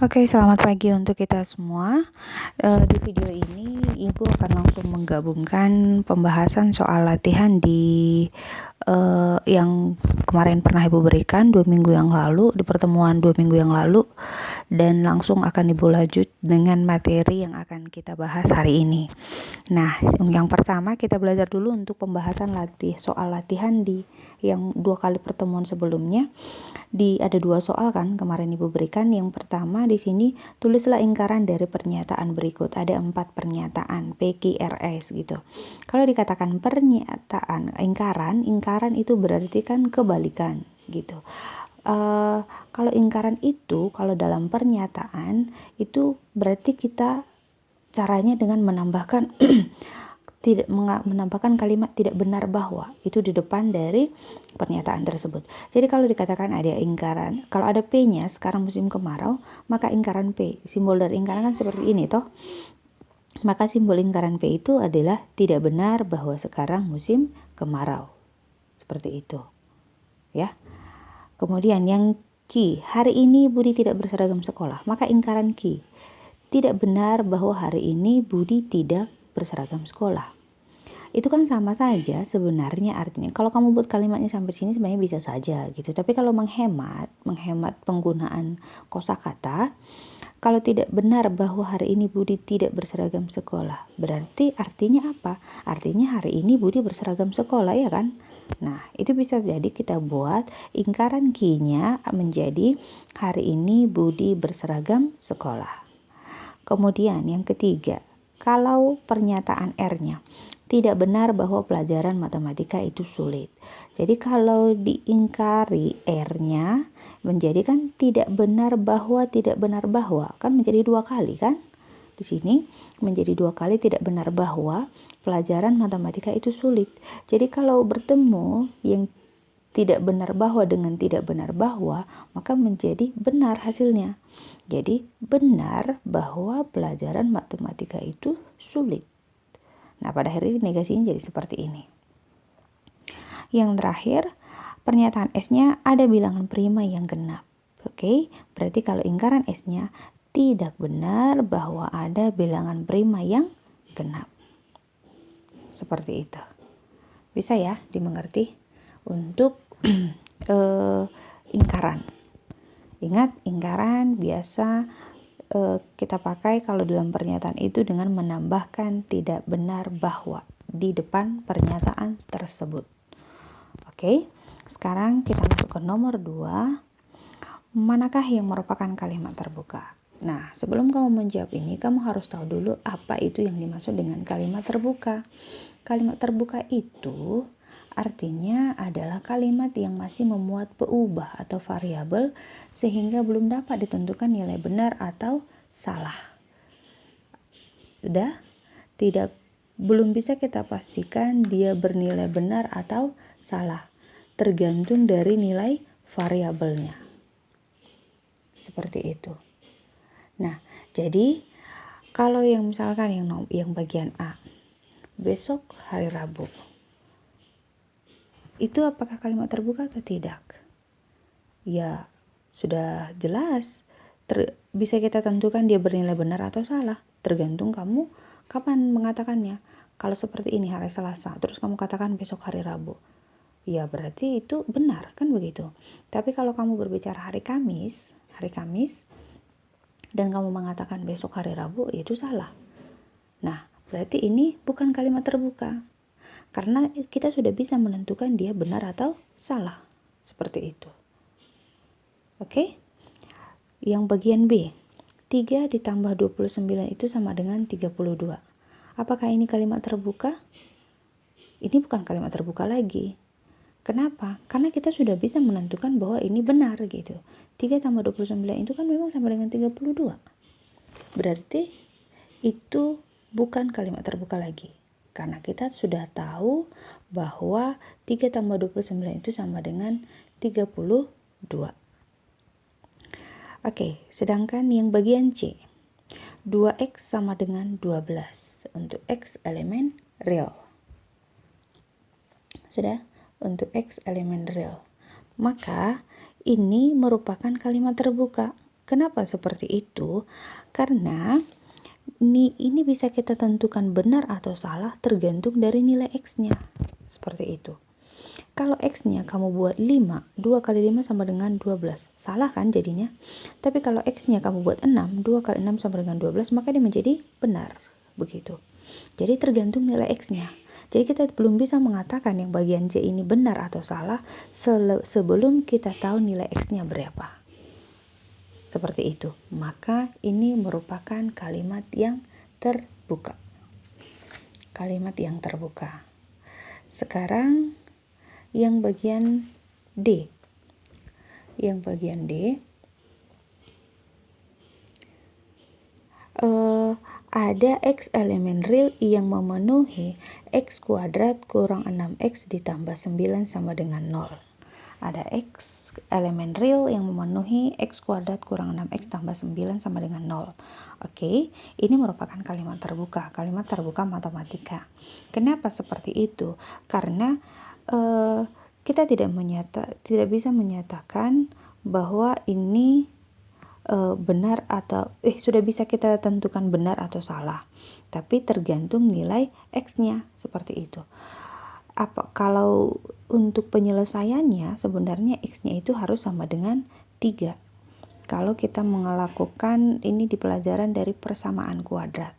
Oke, selamat pagi untuk kita semua. Di video ini Ibu akan langsung menggabungkan pembahasan soal latihan yang kemarin pernah Ibu berikan 2 minggu yang lalu, di pertemuan 2 minggu yang lalu, dan langsung akan Ibu lanjut dengan materi yang akan kita bahas hari ini. Nah, yang pertama kita belajar dulu untuk pembahasan soal latihan di yang 2 kali pertemuan sebelumnya. Ada 2 soal kan kemarin Ibu berikan. Yang pertama di sini tulislah ingkaran dari pernyataan berikut. Ada 4 pernyataan PQRS gitu. Kalau dikatakan pernyataan ingkaran itu berarti kan kebalikan gitu. Kalau ingkaran itu, kalau dalam pernyataan itu berarti kita caranya dengan menambahkan menambahkan kalimat tidak benar bahwa itu di depan dari pernyataan tersebut. Jadi kalau dikatakan ada ingkaran, kalau ada P-nya sekarang musim kemarau, maka ingkaran P, simbol dari ingkaran kan seperti ini toh. Maka simbol ingkaran P itu adalah tidak benar bahwa sekarang musim kemarau. Seperti itu. Ya. Kemudian yang Q, hari ini Budi tidak berseragam sekolah, maka ingkaran Q, tidak benar bahwa hari ini Budi tidak berseragam sekolah. Itu kan sama saja sebenarnya artinya. Kalau kamu buat kalimatnya sampai sini sebenarnya bisa saja gitu. Tapi kalau menghemat penggunaan kosakata, kalau tidak benar bahwa hari ini Budi tidak berseragam sekolah, berarti artinya apa? Artinya hari ini Budi berseragam sekolah, ya kan? Nah, itu bisa jadi kita buat ingkaran Q-nya menjadi hari ini Budi berseragam sekolah. Kemudian yang ketiga, kalau pernyataan R-nya tidak benar bahwa pelajaran matematika itu sulit. Jadi kalau diingkari R-nya menjadi kan tidak benar bahwa kan menjadi 2 kali kan? Di sini menjadi 2 kali tidak benar bahwa pelajaran matematika itu sulit. Jadi kalau bertemu yang tidak benar bahwa dengan tidak benar bahwa, maka menjadi benar hasilnya. Jadi benar bahwa pelajaran matematika itu sulit. Nah, pada akhirnya negasinya jadi seperti ini. Yang terakhir, pernyataan S-nya ada bilangan prima yang genap. Oke, berarti kalau ingkaran S-nya tidak benar bahwa ada bilangan prima yang genap. Seperti itu. Bisa ya dimengerti untuk ingkaran. Ingat, ingkaran biasa kita pakai kalau dalam pernyataan itu dengan menambahkan tidak benar bahwa di depan pernyataan tersebut. Oke, sekarang kita masuk ke nomor 2. Manakah yang merupakan kalimat terbuka? Nah, sebelum kamu menjawab ini, kamu harus tahu dulu apa itu yang dimaksud dengan kalimat terbuka. Kalimat terbuka itu artinya adalah kalimat yang masih memuat peubah atau variabel sehingga belum dapat ditentukan nilai benar atau salah. Belum bisa kita pastikan dia bernilai benar atau salah, tergantung dari nilai variabelnya. Seperti itu. Nah, jadi kalau yang misalkan yang bagian A, besok hari Rabu, itu apakah kalimat terbuka atau tidak? Ya, sudah jelas. Bisa kita tentukan dia bernilai benar atau salah. Tergantung kamu kapan mengatakannya. Kalau seperti ini hari Selasa, terus kamu katakan besok hari Rabu, ya berarti itu benar, kan begitu. Tapi kalau kamu berbicara hari Kamis, dan kamu mengatakan besok hari Rabu, itu salah. Nah, berarti ini bukan kalimat terbuka. Karena kita sudah bisa menentukan dia benar atau salah. Seperti itu. Oke? Yang bagian B. 3 ditambah 29 itu sama dengan 32. Apakah ini kalimat terbuka? Ini bukan kalimat terbuka lagi. Kenapa? Karena kita sudah bisa menentukan bahwa ini benar gitu. 3 tambah 29 itu kan memang sama dengan 32. Berarti itu bukan kalimat terbuka lagi. Karena kita sudah tahu bahwa 3 tambah 29 itu sama dengan 32. Oke, sedangkan yang bagian C, 2x sama dengan 12 untuk x elemen real. Sudah? Untuk x elemen real. Maka ini merupakan kalimat terbuka. Kenapa seperti itu? Karena ini bisa kita tentukan benar atau salah tergantung dari nilai X-nya. Seperti itu. Kalau X-nya kamu buat 5, 2 kali 5 sama dengan 12. Salah kan jadinya? Tapi kalau X-nya kamu buat 6, 2 kali 6 sama dengan 12, maka dia menjadi benar. Begitu. Jadi tergantung nilai X-nya. Jadi kita belum bisa mengatakan yang bagian C ini benar atau salah sebelum kita tahu nilai X-nya berapa. Seperti itu. Maka ini merupakan kalimat yang terbuka. Kalimat yang terbuka. Sekarang yang bagian D. Yang bagian D ada X elemen real yang memenuhi X kuadrat kurang 6X ditambah 9 sama dengan 0. Ada X elemen real yang memenuhi X kuadrat kurang 6X tambah 9 sama dengan 0. Oke, ini merupakan kalimat terbuka matematika. Kenapa seperti itu? Karena kita tidak bisa menyatakan bahwa ini benar atau sudah bisa kita tentukan benar atau salah, tapi tergantung nilai X-nya seperti itu. Kalau untuk penyelesaiannya sebenarnya X-nya itu harus sama dengan 3. Kalau kita melakukan ini di pelajaran dari persamaan kuadrat,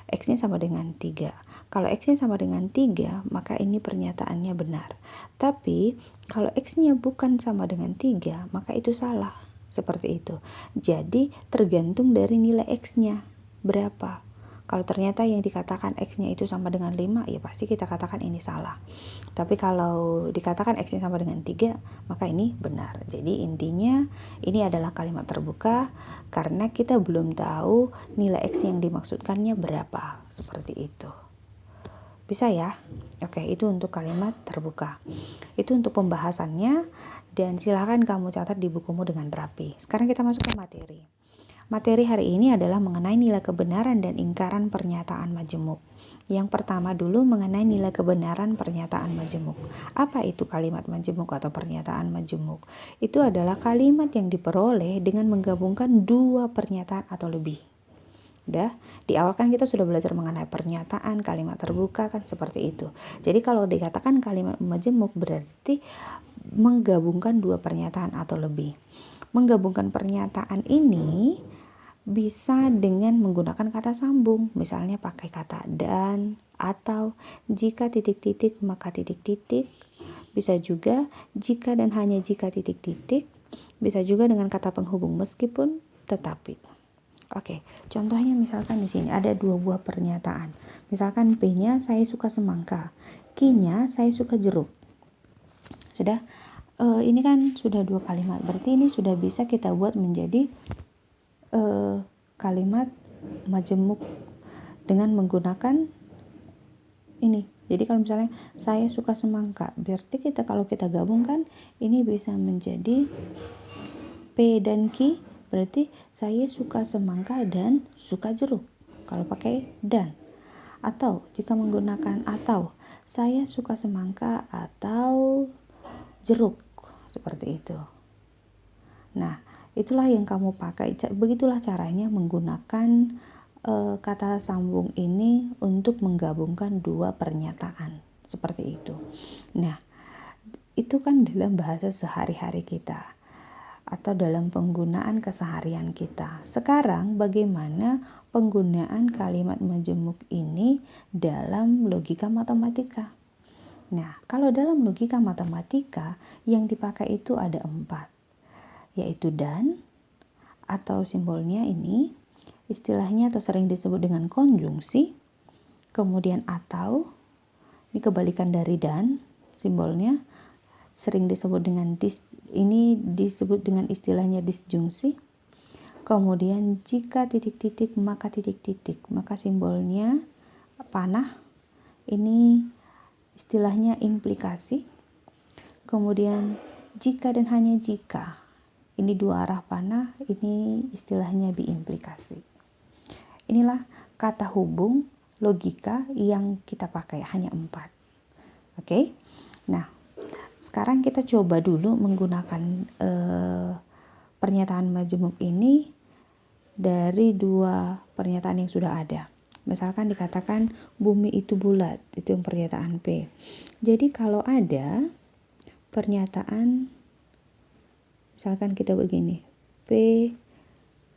X-nya sama dengan 3. Kalau X-nya sama dengan 3, maka ini pernyataannya benar. Tapi kalau X-nya bukan sama dengan 3, maka itu salah. Seperti itu. Jadi tergantung dari nilai X-nya berapa. Kalau ternyata yang dikatakan X-nya itu sama dengan 5, ya pasti kita katakan ini salah. Tapi kalau dikatakan X-nya sama dengan 3, maka ini benar. Jadi intinya ini adalah kalimat terbuka karena kita belum tahu nilai X yang dimaksudkannya berapa. Seperti itu. Bisa ya? Oke, itu untuk kalimat terbuka. Itu untuk pembahasannya. Dan silakan kamu catat di bukumu dengan rapi. Sekarang kita masuk ke materi. Materi hari ini adalah mengenai nilai kebenaran dan ingkaran pernyataan majemuk. Yang pertama dulu mengenai nilai kebenaran pernyataan majemuk. Apa itu kalimat majemuk atau pernyataan majemuk? Itu adalah kalimat yang diperoleh dengan menggabungkan dua pernyataan atau lebih. Udah, di awal kan kita sudah belajar mengenai pernyataan, kalimat terbuka kan seperti itu. Jadi kalau dikatakan kalimat majemuk berarti menggabungkan dua pernyataan atau lebih. Menggabungkan pernyataan ini bisa dengan menggunakan kata sambung, misalnya pakai kata dan, atau jika titik-titik maka titik-titik. Bisa juga jika dan hanya jika titik-titik. Bisa juga dengan kata penghubung meskipun, tetapi. Oke, contohnya misalkan di sini ada dua buah pernyataan. Misalkan P-nya saya suka semangka, Q-nya saya suka jeruk. Sudah, ini kan sudah dua kalimat, berarti ini sudah bisa kita buat menjadi kalimat majemuk dengan menggunakan ini. Jadi kalau misalnya saya suka semangka, berarti kalau kita gabungkan ini bisa menjadi P dan Q, berarti saya suka semangka dan suka jeruk. Kalau pakai dan. Atau jika menggunakan atau, saya suka semangka atau jeruk, seperti itu. Nah, itulah yang kamu pakai. Begitulah caranya menggunakan kata sambung ini untuk menggabungkan dua pernyataan. Seperti itu. Nah, itu kan dalam bahasa sehari-hari kita atau dalam penggunaan keseharian kita. Sekarang bagaimana penggunaan kalimat majemuk ini dalam logika matematika? Nah, kalau dalam logika matematika yang dipakai itu ada 4, yaitu dan, atau simbolnya ini, istilahnya atau sering disebut dengan konjungsi, kemudian atau, ini kebalikan dari dan, simbolnya, sering disebut dengan ini disebut dengan istilahnya disjungsi, kemudian jika titik-titik maka titik-titik, maka simbolnya panah, ini istilahnya implikasi. Kemudian jika dan hanya jika, ini dua arah panah, ini istilahnya biimplikasi. Inilah kata hubung logika yang kita pakai, hanya 4. Oke? Nah, sekarang kita coba dulu menggunakan pernyataan majemuk ini dari dua pernyataan yang sudah ada. Misalkan dikatakan bumi itu bulat, itu yang pernyataan P. Jadi kalau ada pernyataan, misalkan kita begini, P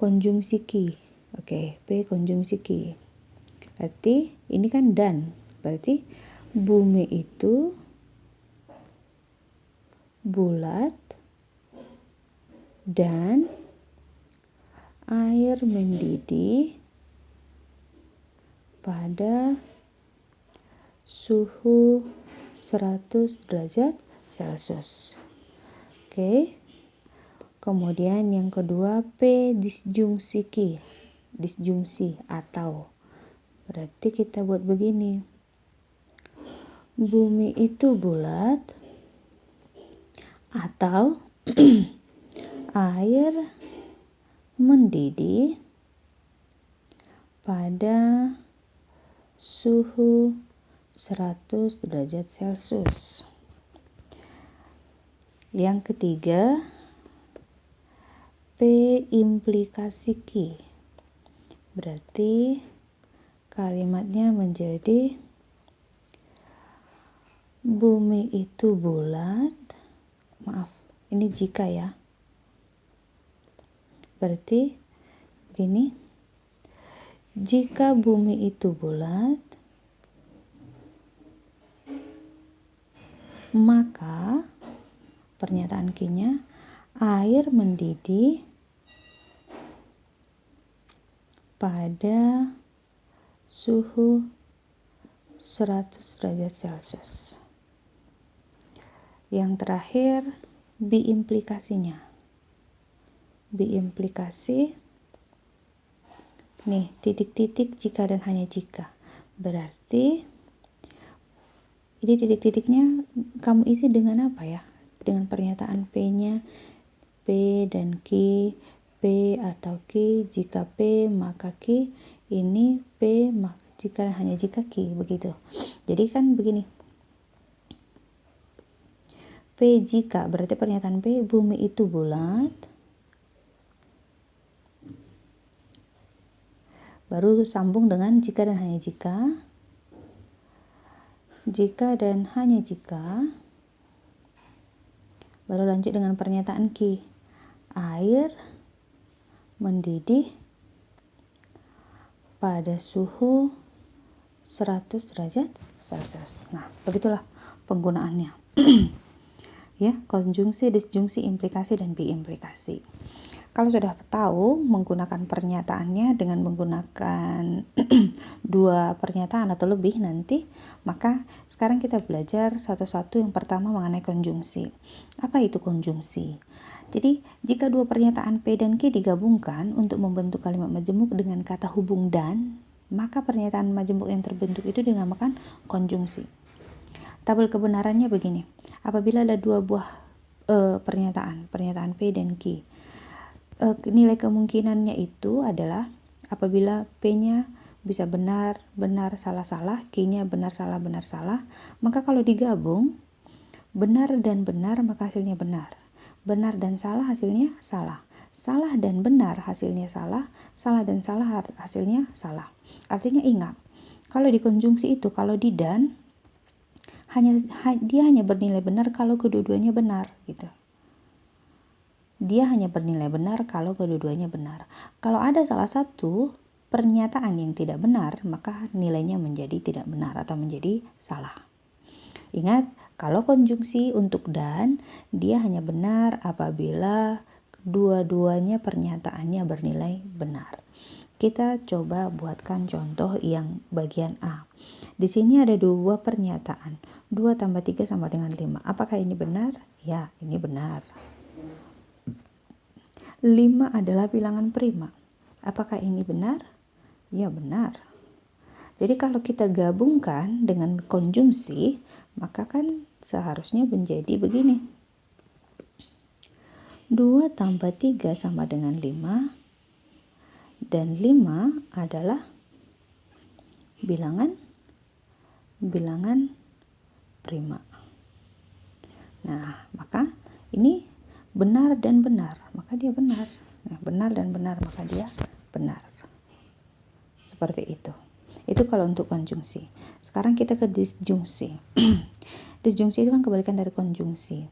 konjungsi Q. Oke, P konjungsi Q. Berarti ini kan dan. Berarti bumi itu bulat dan air mendidih pada suhu 100 derajat Celcius. Oke. Kemudian yang kedua P disjungsi Q. Disjungsi atau. Berarti kita buat begini. Bumi itu bulat atau air mendidih pada suhu 100 derajat Celcius. Yang ketiga, P implikasi Q. Berarti kalimatnya menjadi bumi itu bulat. Maaf, ini jika ya. Berarti begini. Jika bumi itu bulat, maka pernyataan Q-nya air mendidih pada suhu 100 derajat Celcius. Yang terakhir, B implikasinya. B implikasi, nih titik-titik jika dan hanya jika. Berarti ini titik-titiknya kamu isi dengan apa ya? Dengan pernyataan P-nya, P dan Q, P atau Q, jika P maka Q, ini P maka jika dan hanya jika Q, begitu. Jadi kan begini. P jika, berarti pernyataan P, bumi itu bulat. Baru sambung dengan jika dan hanya jika. Jika dan hanya jika. Baru lanjut dengan pernyataan Q. Air mendidih pada suhu 100 derajat Celcius. Nah, begitulah penggunaannya. Ya, konjungsi, disjungsi, implikasi, dan biimplikasi. Kalau sudah tahu menggunakan pernyataannya dengan menggunakan dua pernyataan atau lebih nanti, maka sekarang kita belajar satu-satu. Yang pertama mengenai konjungsi. Apa itu konjungsi? Jadi, jika dua pernyataan P dan Q digabungkan untuk membentuk kalimat majemuk dengan kata hubung dan, maka pernyataan majemuk yang terbentuk itu dinamakan konjungsi. Tabel kebenarannya begini. Apabila ada dua buah pernyataan P dan Q, nilai kemungkinannya itu adalah apabila P-nya bisa benar, salah, Q-nya benar, salah, maka kalau digabung, benar dan benar maka hasilnya benar. Benar dan salah hasilnya salah. Salah dan benar hasilnya salah dan salah hasilnya salah. Artinya ingat, kalau di konjungsi itu, kalau di dan, dia hanya bernilai benar kalau kedua-duanya benar, gitu. Dia hanya bernilai benar kalau kedua-duanya benar. Kalau ada salah satu pernyataan yang tidak benar, maka nilainya menjadi tidak benar atau menjadi salah. Ingat, kalau konjungsi untuk dan, dia hanya benar apabila dua-duanya pernyataannya bernilai benar. Kita coba buatkan contoh yang bagian A. Di sini ada dua pernyataan. 2 tambah 3 sama dengan 5. Apakah ini benar? Ya, ini benar. 5 adalah bilangan prima. Apakah ini benar? Ya, benar. Jadi kalau kita gabungkan dengan konjungsi, maka kan seharusnya menjadi begini. 2 tambah 3 sama dengan 5. Dan 5 adalah bilangan prima. Nah, maka ini benar dan benar. maka dia benar. Nah, benar dan benar, maka dia benar. Seperti itu. Itu kalau untuk konjungsi. Sekarang kita ke disjungsi. Disjungsi itu kan kebalikan dari konjungsi.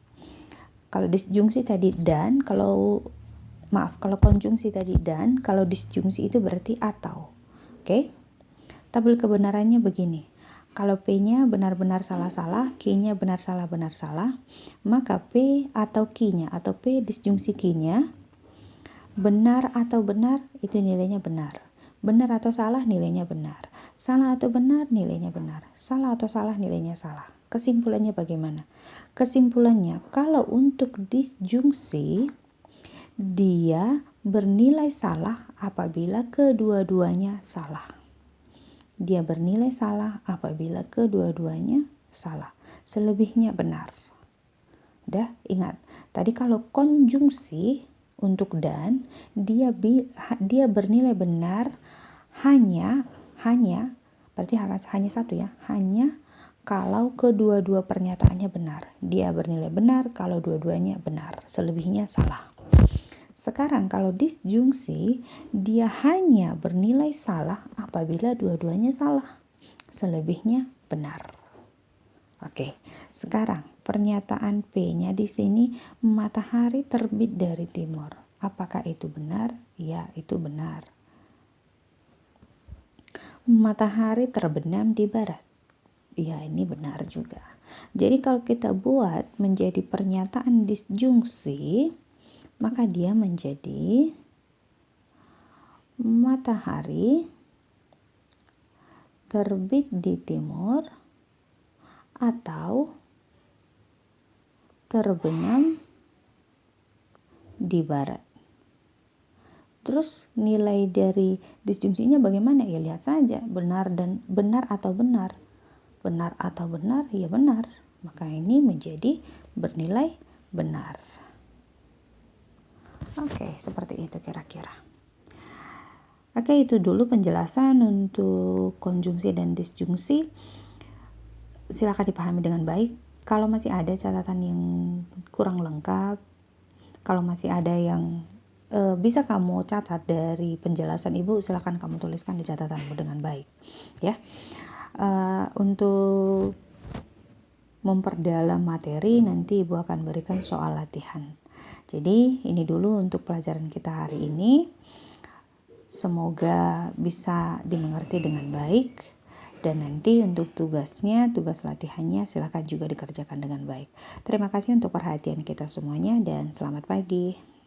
Kalau disjungsi tadi dan, kalau konjungsi tadi dan, kalau disjungsi itu berarti atau. Oke? Tabel kebenarannya begini. Kalau P-nya benar-benar salah-salah, Q-nya benar salah, maka P atau Q-nya atau P disjungsi Q-nya benar atau benar, itu nilainya benar. Benar atau salah, nilainya benar. Salah atau benar, nilainya benar. Salah atau salah, nilainya salah. Kesimpulannya bagaimana? Kesimpulannya, kalau untuk disjungsi, dia bernilai salah apabila kedua-duanya salah. Dia bernilai salah apabila kedua-duanya salah. Selebihnya benar. Udah, ingat. Tadi kalau konjungsi untuk dan, dia bernilai benar hanya berarti hanya satu ya. Hanya kalau kedua-dua pernyataannya benar. Dia bernilai benar kalau dua-duanya benar. Selebihnya salah. Sekarang kalau disjungsi, dia hanya bernilai salah apabila dua-duanya salah. Selebihnya benar. Oke, sekarang pernyataan P-nya di sini, matahari terbit dari timur. Apakah itu benar? Ya, itu benar. Matahari terbenam di barat. Ya, ini benar juga. Jadi kalau kita buat menjadi pernyataan disjungsi, maka dia menjadi matahari terbit di timur atau terbenam di barat. Terus nilai dari disjungsinya bagaimana? Ya lihat saja, benar atau benar. Benar atau benar, ya benar. Maka ini menjadi bernilai benar. Oke, seperti itu kira-kira. Oke, itu dulu penjelasan untuk konjungsi dan disjungsi. Silakan dipahami dengan baik. Kalau masih ada catatan yang kurang lengkap, kalau masih ada yang bisa kamu catat dari penjelasan Ibu, silakan kamu tuliskan di catatanmu dengan baik. Ya, untuk memperdalam materi nanti Ibu akan berikan soal latihan. Jadi ini dulu untuk pelajaran kita hari ini. Semoga bisa dimengerti dengan baik. Dan nanti untuk tugas latihannya silakan juga dikerjakan dengan baik. Terima kasih untuk perhatian kita semuanya dan selamat pagi.